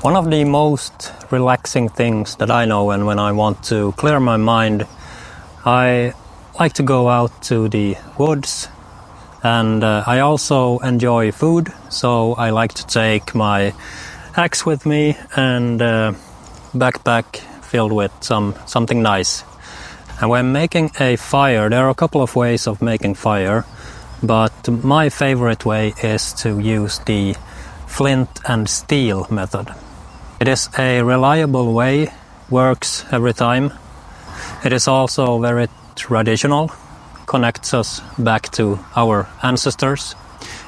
One of the most relaxing things that I know, and when I want to clear my mind, I like to go out to the woods, and I also enjoy food, so I like to take my axe with me and backpack filled with something nice. And when making a fire, there are a couple of ways of making fire, but my favorite way is to use the flint and steel method. It is a reliable way, works every time. It is also very traditional, connects us back to our ancestors.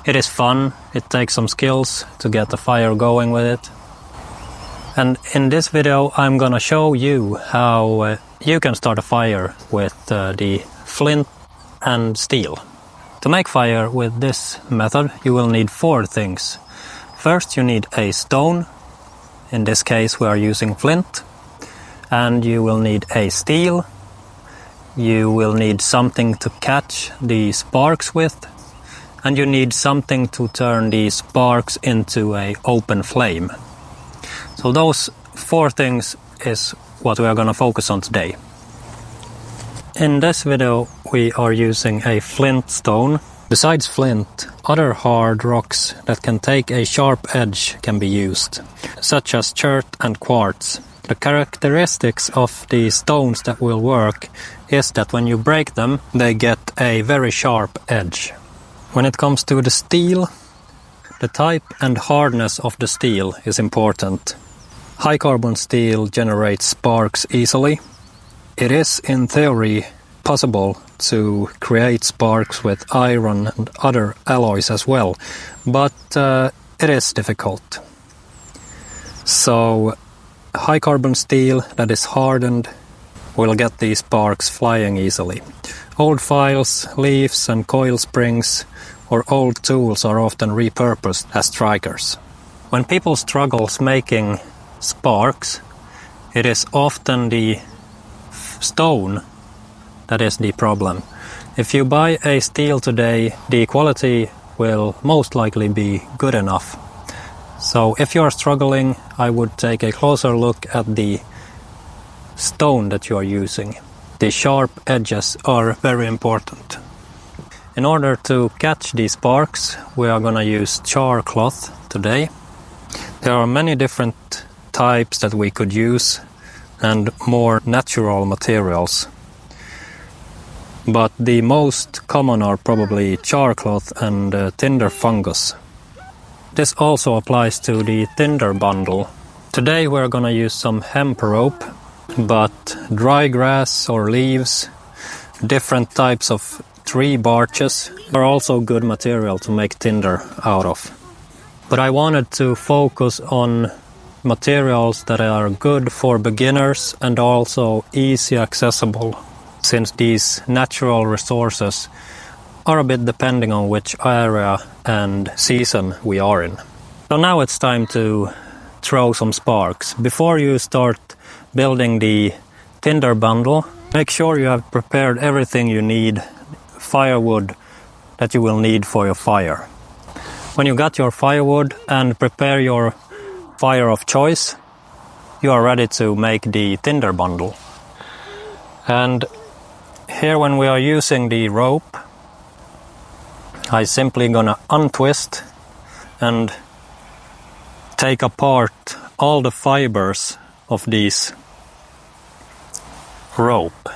It is fun, it takes some skills to get the fire going with it. And in this video I'm gonna show you how you can start a fire with the flint and steel. To make fire with this method you will need 4 things. First you need a stone. In this case we are using flint. And you will need a steel. You will need something to catch the sparks with. And you need something to turn the sparks into an open flame. So those 4 things is what we are going to focus on today. In this video we are using a flint stone. Besides flint, other hard rocks that can take a sharp edge can be used, such as chert and quartz. The characteristics of the stones that will work is that when you break them, they get a very sharp edge. When it comes to the steel, the type and hardness of the steel is important. High carbon steel generates sparks easily. It is, in theory, possible to create sparks with iron and other alloys as well, but it is difficult. So high carbon steel that is hardened will get these sparks flying easily. Old files, leaves and coil springs or old tools are often repurposed as strikers. When people struggle making sparks, it is often the stone that is the problem. If you buy a steel today, the quality will most likely be good enough. So if you are struggling, I would take a closer look at the stone that you are using. The sharp edges are very important. In order to catch these sparks, we are going to use char cloth today. There are many different types that we could use and more natural materials. But the most common are probably char cloth and tinder fungus. This also applies to the tinder bundle. Today we're gonna use some hemp rope, but dry grass or leaves, different types of tree barches are also good material to make tinder out of. But I wanted to focus on materials that are good for beginners and also easy accessible, since these natural resources are a bit depending on which area and season we are in. So now it's time to throw some sparks. Before you start building the tinder bundle, make sure you have prepared everything you need, firewood that you will need for your fire. When you got your firewood and prepare your fire of choice, you are ready to make the tinder bundle. And here when we are using the rope, I simply gonna untwist and take apart all the fibers of this rope.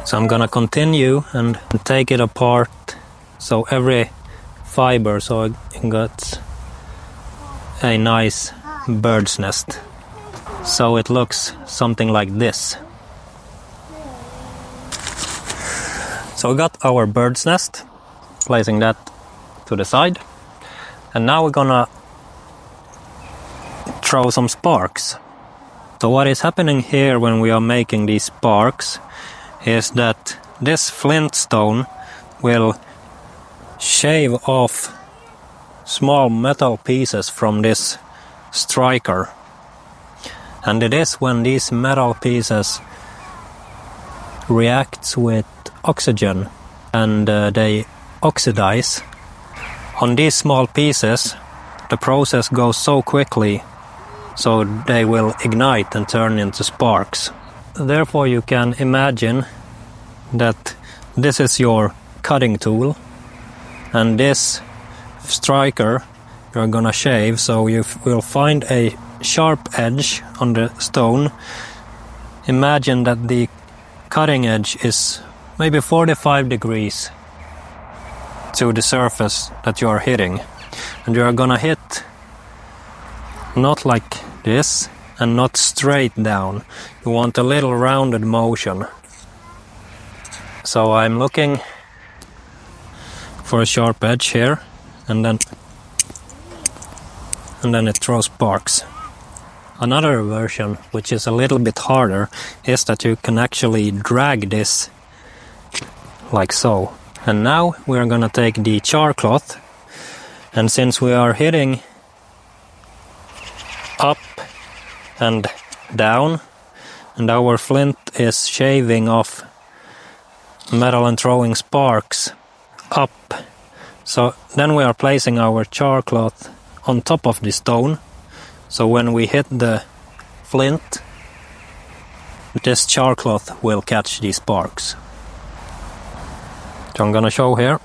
So I'm gonna continue and take it apart, so every fiber, so I got a nice bird's nest. So it looks something like this. So we got our bird's nest, placing that to the side, and now we're gonna throw some sparks. So what is happening here when we are making these sparks is that this flint stone will shave off small metal pieces from this striker, and it is when these metal pieces react with oxygen and they oxidize on these small pieces, the process goes so quickly so they will ignite and turn into sparks. Therefore you can imagine that this is your cutting tool, and this striker you're gonna shave, so you will find a sharp edge on the stone. Imagine that the cutting edge is maybe 45 degrees to the surface that you are hitting, and you are gonna hit not like this and not straight down. You want a little rounded motion. So I'm looking for a sharp edge here, and then it throws sparks. Another version, which is a little bit harder, is that you can actually drag this like so. And now we are gonna take the char cloth, and since we are hitting up and down, and our flint is shaving off metal and throwing sparks up, so then we are placing our char cloth on top of the stone, so when we hit the flint, this char cloth will catch these sparks. So I'm gonna show here.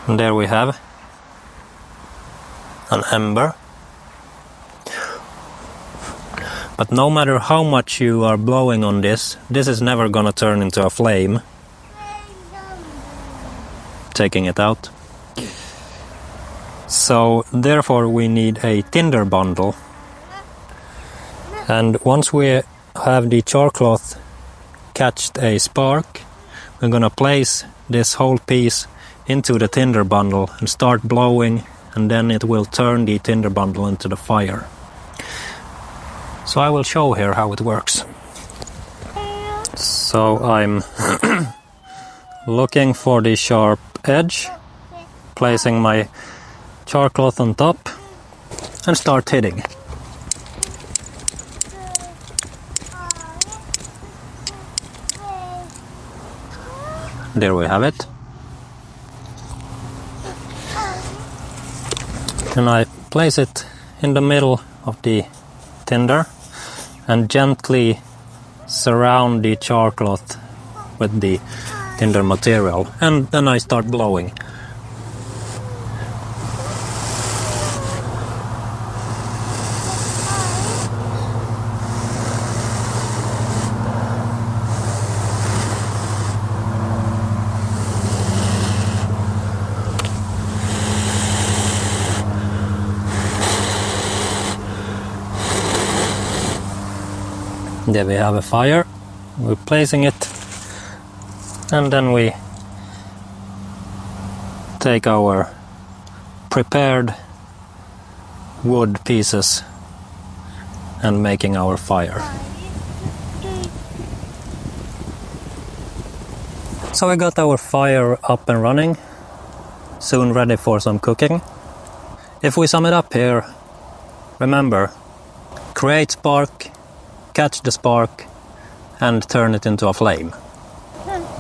And there we have an ember. But no matter how much you are blowing on this, this is never gonna turn into a flame. Taking it out. So therefore we need a tinder bundle. And once we have the char cloth catched a spark, we're gonna place this whole piece into the tinder bundle and start blowing, and then it will turn the tinder bundle into the fire. So I will show here how it works. So I'm looking for the sharp edge, placing my char cloth on top, and start hitting. There we have it. And I place it in the middle of the tinder and gently surround the char cloth with the tinder material, and then I start blowing. There we have a fire. We're placing it, and then we take our prepared wood pieces and making our fire. So we got our fire up and running, soon ready for some cooking. If we sum it up here, remember, create spark, catch the spark, and turn it into a flame.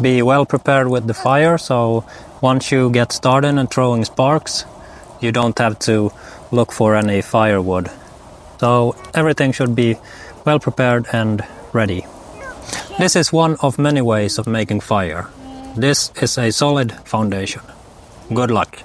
Be well prepared with the fire, so once you get started and throwing sparks, you don't have to look for any firewood. So everything should be well prepared and ready. This is one of many ways of making fire. This is a solid foundation. Good luck.